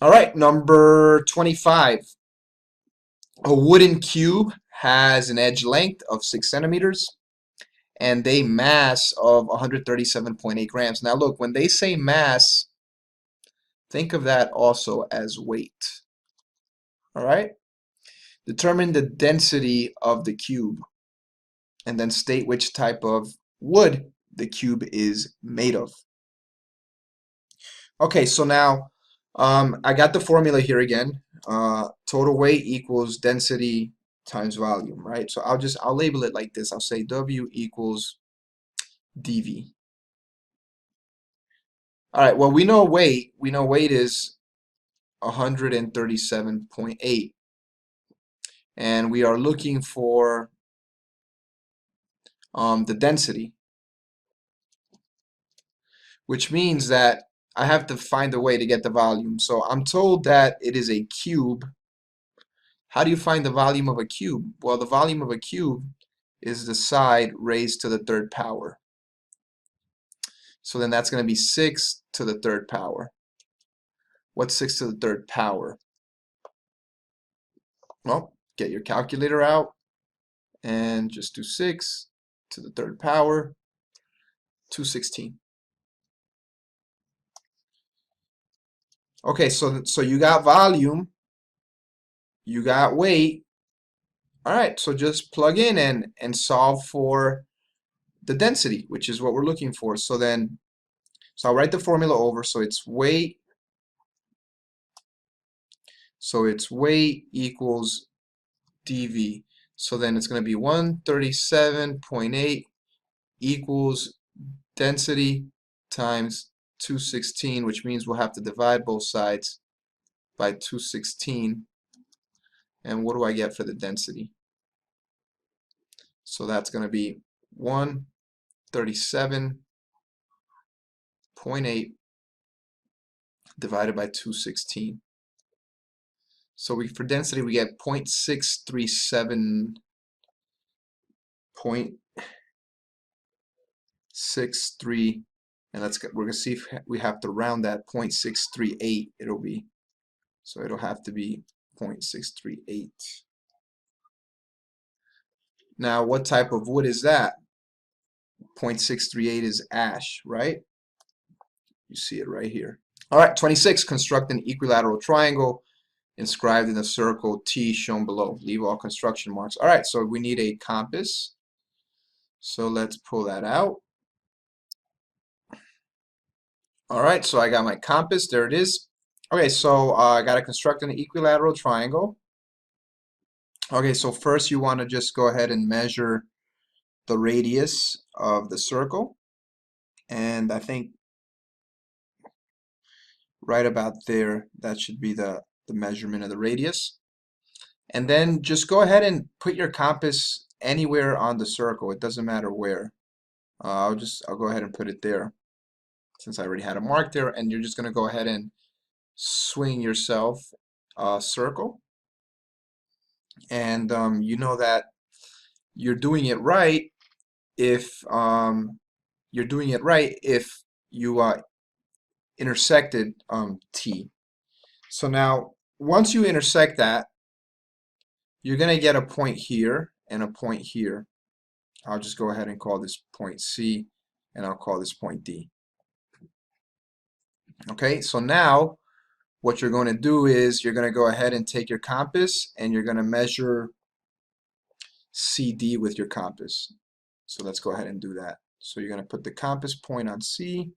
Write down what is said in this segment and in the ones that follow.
All right, number 25. A wooden cube has an edge length of 6 centimeters and a mass of 137.8 grams. Now look, when they say mass, think of that also as weight. All right? Determine the density of the cube and then state which type of wood the cube is made of. Okay, so now I got the formula here again. Total weight equals density times volume, right? So I'll label it like this. I'll say W equals dV. All right, well, we know weight. We know weight is 137.8. And we are looking for the density, which means that I have to find a way to get the volume. So I'm told that it is a cube. How do you find the volume of a cube? Well, the volume of a cube is the side raised to the third power. So then that's going to be 6 to the third power. What's 6 to the third power? Well, get your calculator out and just do 6 to the third power, 216. Okay, so you got volume, you got weight. All right, so just plug in and solve for the density, which is what we're looking for. So I'll write the formula over. So it's weight equals dV. So then it's going to be 137.8 equals density times 216, which means we'll have to divide both sides by 216. And what do I get for the density? So that's going to be 137.8 divided by 216. So for density we get 0.637, 0.63, and we're gonna see if we have to round that. 0.638 it'll be. So it'll have to be 0.638. Now what type of wood is that? 0.638 is ash, right? You see it right here. All right, 26. Construct an equilateral triangle inscribed in the circle T shown below. Leave all construction marks. All right, so we need a compass. So let's pull that out. All right, so I got my compass. There it is. Okay, so I got to construct an equilateral triangle. Okay, so first you want to just go ahead and measure the radius of the circle. And I think right about there, that should be the measurement of the radius. And then just go ahead and put your compass anywhere on the circle. It doesn't matter where. I'll go ahead and put it there since I already had a mark there. And you're just going to go ahead and swing yourself a circle. And you know that you're doing it right if you intersected T. So now once you intersect that, you're going to get a point here and a point here. I'll just go ahead and call this point C, and I'll call this point D. Okay, so now what you're going to do is you're going to go ahead and take your compass and you're going to measure CD with your compass. So let's go ahead and do that. So you're going to put the compass point on C,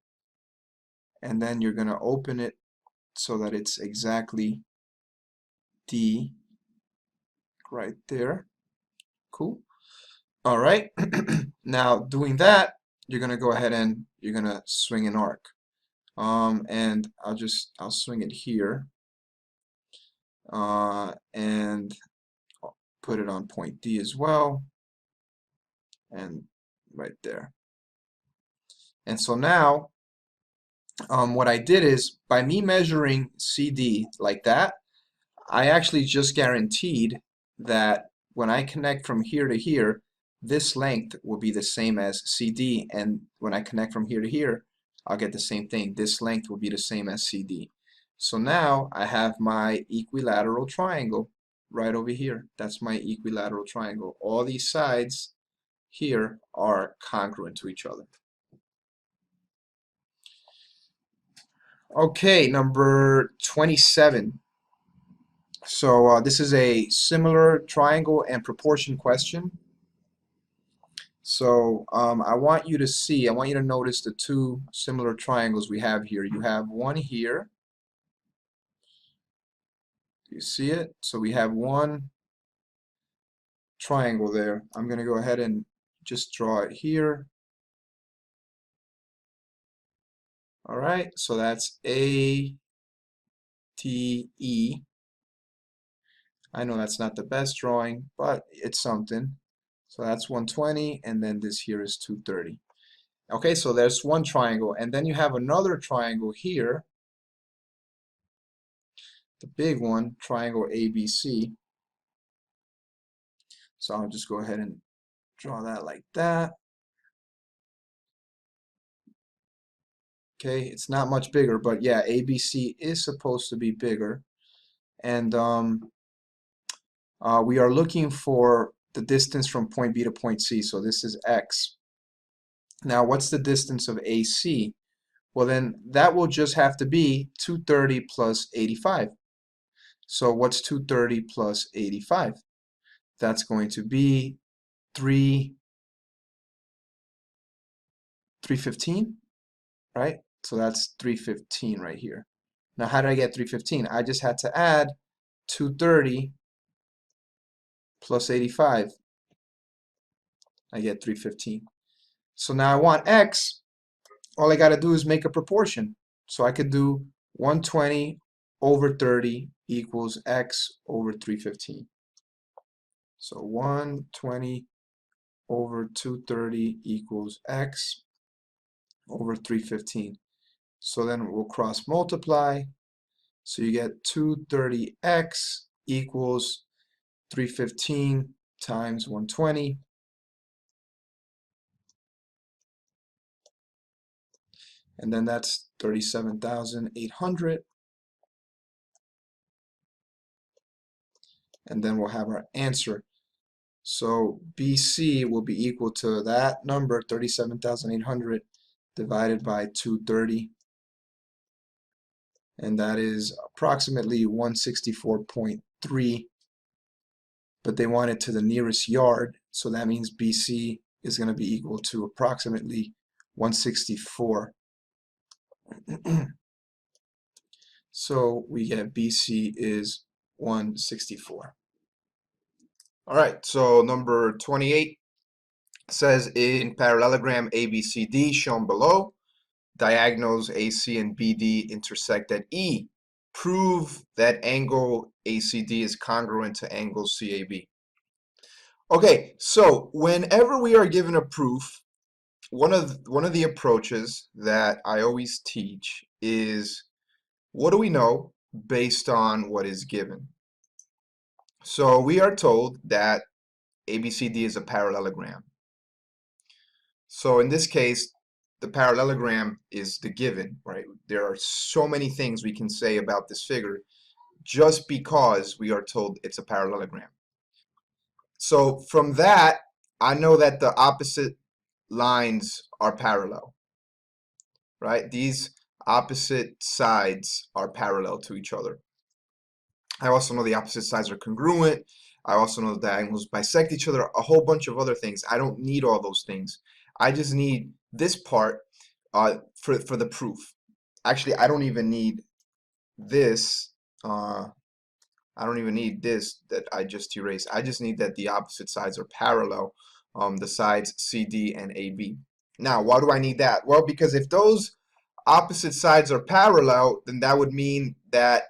and then you're going to open it so that it's exactly D right there. Cool. All right. Now doing that, you're going to go ahead and you're going to swing an arc. And I'll swing it here. And I'll put it on point D as well. And right there. And so now what I did is by me measuring CD like that, I actually just guaranteed that when I connect from here to here, this length will be the same as CD, and when I connect from here to here, I'll get the same thing. This length will be the same as CD. So now I have my equilateral triangle right over here. That's my equilateral triangle. All these sides here are congruent to each other. Okay, number 27. So this is a similar triangle and proportion question. So I want you to notice the two similar triangles we have here. You have one here. Do you see it? So we have one triangle there. I'm going to go ahead and just draw it here. All right, so that's A, T, E. I know that's not the best drawing, but it's something. So that's 120, and then this here is 230. Okay, so there's one triangle, and then you have another triangle here, the big one, triangle ABC. So I'll just go ahead and draw that like that. Okay, it's not much bigger, but yeah, ABC is supposed to be bigger. And we are looking for the distance from point B to point C, so this is X. Now, what's the distance of AC? Well, then that will just have to be 230 plus 85. So what's 230 plus 85? That's going to be 315, right? So that's 315 right here. Now, how did I get 315? I just had to add 230 plus 85. I get 315. So now I want X. All I got to do is make a proportion. So I could do 120 over 30 equals X over 315. So 120 over 230 equals X over 315. So then we'll cross multiply. So you get 230X equals 315 times 120. And then that's 37,800. And then we'll have our answer. So BC will be equal to that number, 37,800, divided by 230. And that is approximately 164.3. But they want it to the nearest yard, so that means BC is going to be equal to approximately 164. So we get BC is 164. All right, so number 28 says in parallelogram ABCD shown below, diagonals AC and BD intersect at E. Prove that angle ACD is congruent to angle CAB. Okay, so whenever we are given a proof, one of the approaches that I always teach is, what do we know based on what is given? So we are told that ABCD is a parallelogram. So in this case, the parallelogram is the given, right? There are so many things we can say about this figure just because we are told it's a parallelogram. So from that, I know that the opposite lines are parallel, right? These opposite sides are parallel to each other. I also know the opposite sides are congruent. I also know the diagonals bisect each other, a whole bunch of other things. I don't need all those things. I just need this part for the proof. Actually, I don't even need this. I don't even need this that I just erased. I just need that the opposite sides are parallel, the sides CD and AB. Now, why do I need that? Well, because if those opposite sides are parallel, then that would mean that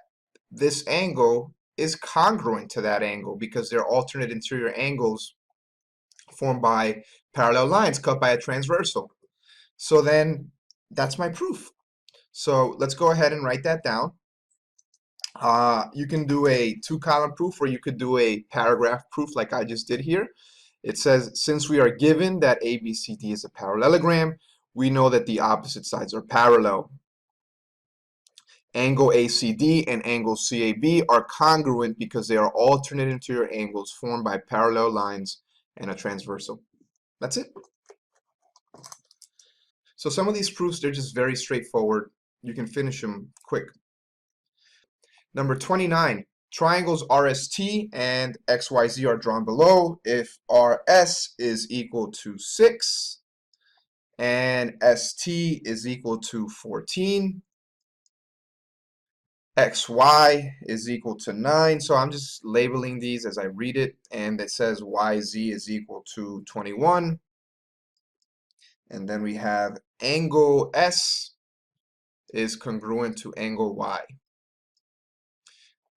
this angle is congruent to that angle because they're alternate interior angles formed by parallel lines cut by a transversal. So then that's my proof. So let's go ahead and write that down. You can do a two-column proof or you could do a paragraph proof like I just did here. It says, since we are given that ABCD is a parallelogram, we know that the opposite sides are parallel. Angle ACD and angle CAB are congruent because they are alternate interior angles formed by parallel lines and a transversal. That's it. So some of these proofs, they're just very straightforward. You can finish them quick. Number 29, triangles RST and XYZ are drawn below if RS is equal to 6 and ST is equal to 14. XY is equal to 9. So I'm just labeling these as I read it. And it says YZ is equal to 21. And then we have angle S is congruent to angle Y.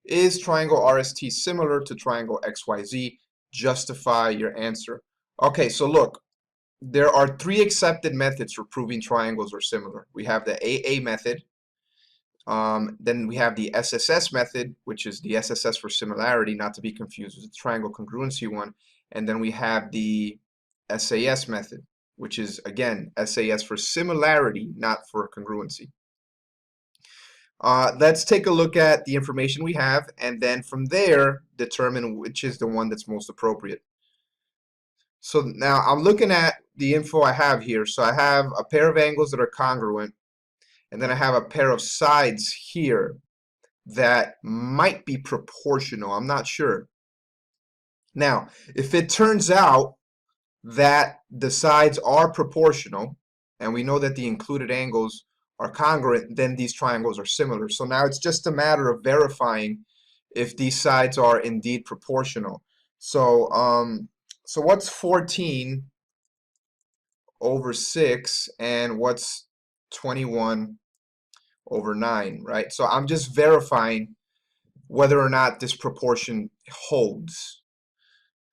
Is triangle RST similar to triangle XYZ? Justify your answer. Okay, so look, there are 3 accepted methods for proving triangles are similar. We have the AA method. Then we have the SSS method, which is the SSS for similarity, not to be confused with the triangle congruency one. And then we have the SAS method, which is, again, SAS for similarity, not for congruency. Let's take a look at the information we have, and then from there, determine which is the one that's most appropriate. So now I'm looking at the info I have here. So I have a pair of angles that are congruent, and then I have a pair of sides here that might be proportional. I'm not sure. Now, if it turns out that the sides are proportional, and we know that the included angles are congruent, then these triangles are similar. So now it's just a matter of verifying if these sides are indeed proportional. So, so what's 14 over 6, and what's 21 over 9, right? So I'm just verifying whether or not this proportion holds.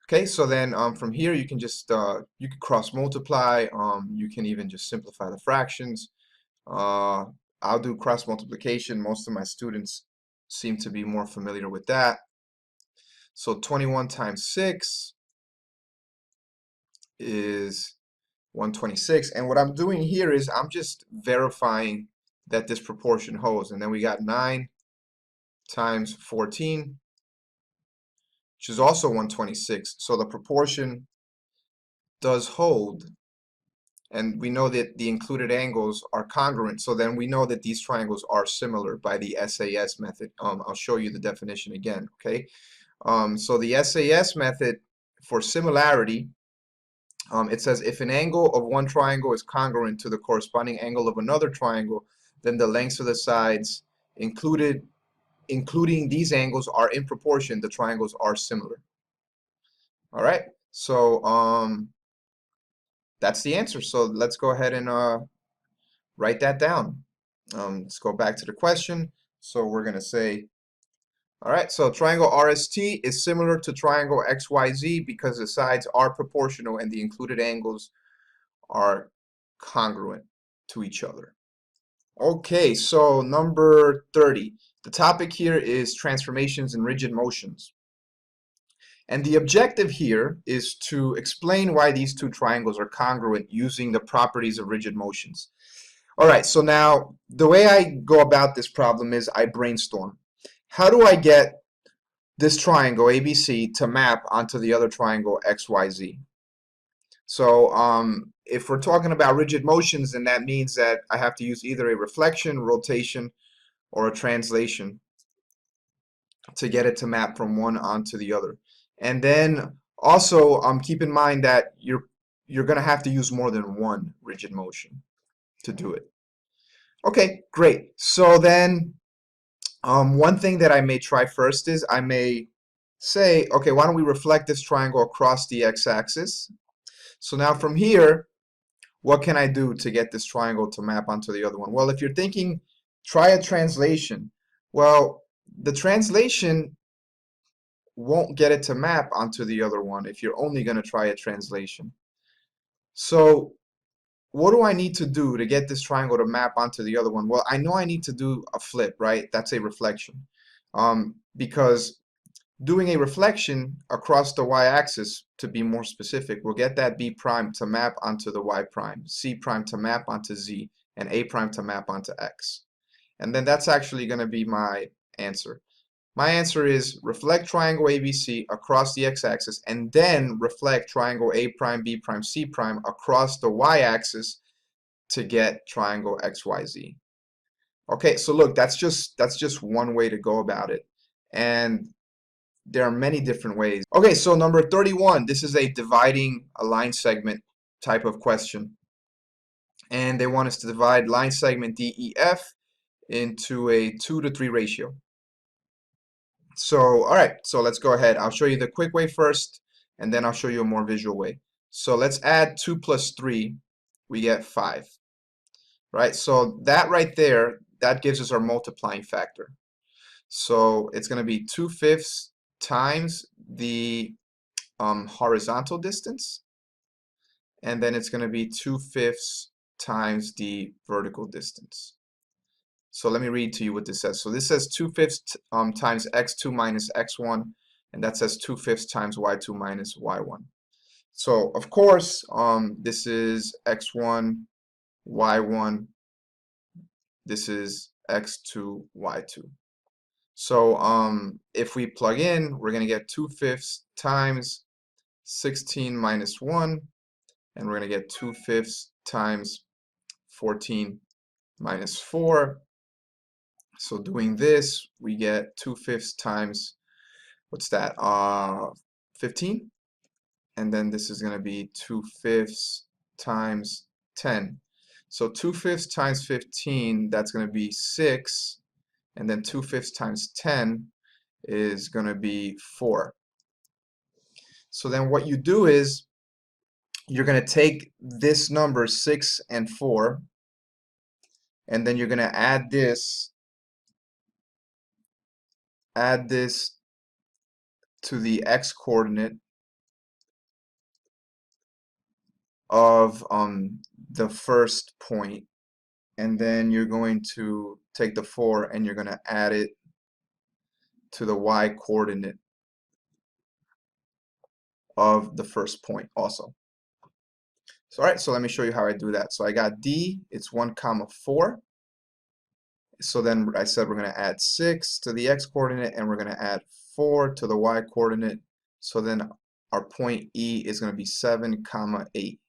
Okay, so then from here you can just you can cross multiply. You can even just simplify the fractions. I'll do cross multiplication. Most of my students seem to be more familiar with that. So 21 times 6 is 126. And what I'm doing here is I'm just verifying that this proportion holds. And then we got 9 times 14, which is also 126. So the proportion does hold. And we know that the included angles are congruent. So then we know that these triangles are similar by the SAS method. I'll show you the definition again, okay? So the SAS method for similarity, it says if an angle of one triangle is congruent to the corresponding angle of another triangle, then the lengths of the sides including these angles are in proportion, the triangles are similar. All right, so that's the answer. So let's go ahead and write that down. Let's go back to the question. So we're going to say, all right, so triangle RST is similar to triangle XYZ because the sides are proportional and the included angles are congruent to each other. Okay, so number 30. The topic here is transformations in rigid motions. And the objective here is to explain why these two triangles are congruent using the properties of rigid motions. All right, so now the way I go about this problem is I brainstorm. How do I get this triangle ABC to map onto the other triangle XYZ? So if we're talking about rigid motions, then that means that I have to use either a reflection, rotation, or a translation to get it to map from one onto the other. And then also keep in mind that you're going to have to use more than one rigid motion to do it. Okay, great. So then one thing that I may try first is I may say, okay, why don't we reflect this triangle across the x-axis? So now from here, what can I do to get this triangle to map onto the other one? Well, if you're thinking, try a translation. Well, the translation won't get it to map onto the other one if you're only going to try a translation. So what do I need to do to get this triangle to map onto the other one? Well, I know I need to do a flip, right? That's a reflection. Because doing a reflection across the y-axis, to be more specific, we'll get that b prime to map onto the y prime, c prime to map onto z, and a prime to map onto x. And then that's actually going to be my answer. My answer is reflect triangle ABC across the x-axis and then reflect triangle A prime, B prime, C prime across the y-axis to get triangle XYZ. Okay, so look, that's just one way to go about it. And there are many different ways. Okay, so number 31, this is a dividing a line segment type of question. And they want us to divide line segment DEF into a 2:3 ratio. So, all right, so let's go ahead. I'll show you the quick way first, and then I'll show you a more visual way. So let's add 2 plus 3. We get 5. Right? So that right there, that gives us our multiplying factor. So it's going to be 2/5 times the horizontal distance, and then it's going to be 2/5 times the vertical distance. So let me read to you what this says. So this says 2/5 times x2 minus x1, and that says 2/5 times y2 minus y1. So of course, this is x1, y1, this is x2, y2. So if we plug in, we're going to get 2/5 times 16 minus 1, and we're going to get 2/5 times 14 minus 4. So doing this, we get 2/5 times, what's that, 15? And then this is going to be 2/5 times 10. So 2/5 times 15, that's going to be 6. And then 2/5 times 10 is going to be 4. So then what you do is you're going to take this number 6 and 4, and then you're going to add this to the x coordinate of the first point, and then you're going to take the 4 and you're going to add it to the y coordinate of the first point also. So all right, so let me show you how I do that. So I got D, it's 1 comma 4. So then I said we're going to add 6 to the x coordinate and we're going to add 4 to the y coordinate. So then our point E is going to be 7 comma 8.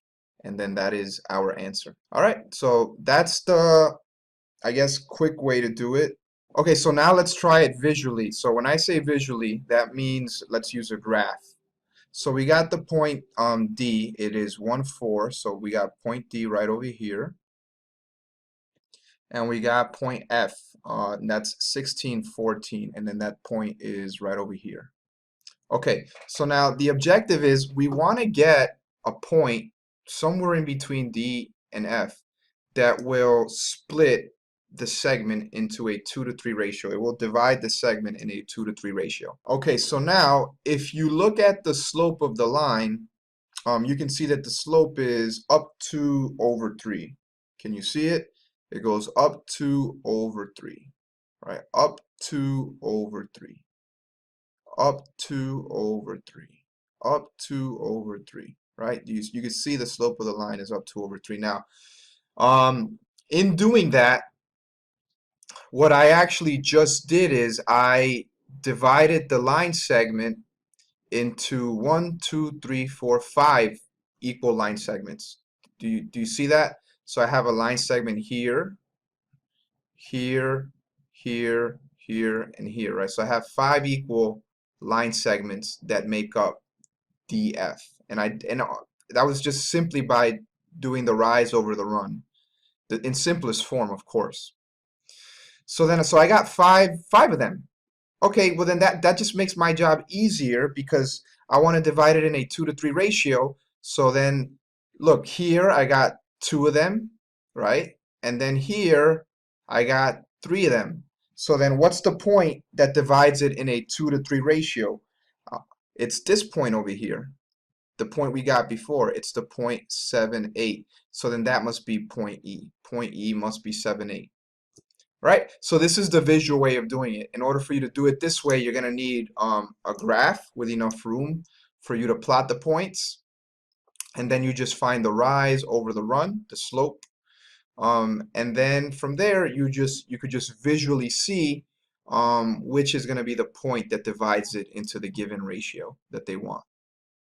And then that is our answer. All right, so that's the, I guess, quick way to do it. Okay, so now let's try it visually. So when I say visually, that means let's use a graph. So we got the point D, it is 1, 4, so we got point D right over here. And we got point F, and that's 16, 14, and then that point is right over here. Okay, so now the objective is we want to get a point somewhere in between D and F that will split the segment into a 2:3 ratio. It will divide the segment in a 2:3 ratio. Okay, so now if you look at the slope of the line, you can see that the slope is up 2 over 3. Can you see it? It goes up 2 over 3, right? Up 2 over 3. Up 2 over 3. Up 2 over 3, right? You can see the slope of the line is up 2 over 3. Now, in doing that, what I actually just did is I divided the line segment into 1, 2, 3, 4, 5 equal line segments. Do you see that? So I have a line segment here, here, here, here, and here, right? So I have 5 equal line segments that make up DF. And that was just simply by doing the rise over the run, in simplest form, of course. So I got five of them. Okay, well then that just makes my job easier because I want to divide it in a 2:3 ratio. So then look, here I got 2 of them, right? And then here I got 3 of them. So then what's the point that divides it in a 2:3 ratio? It's this point over here. The point we got before, it's the 0.78. So then that must be point E. Point E must be 7.8. Right? So this is the visual way of doing it. In order for you to do it this way, you're going to need a graph with enough room for you to plot the points. And then you just find the rise over the run, the slope. And then from there, you could just visually see which is going to be the point that divides it into the given ratio that they want.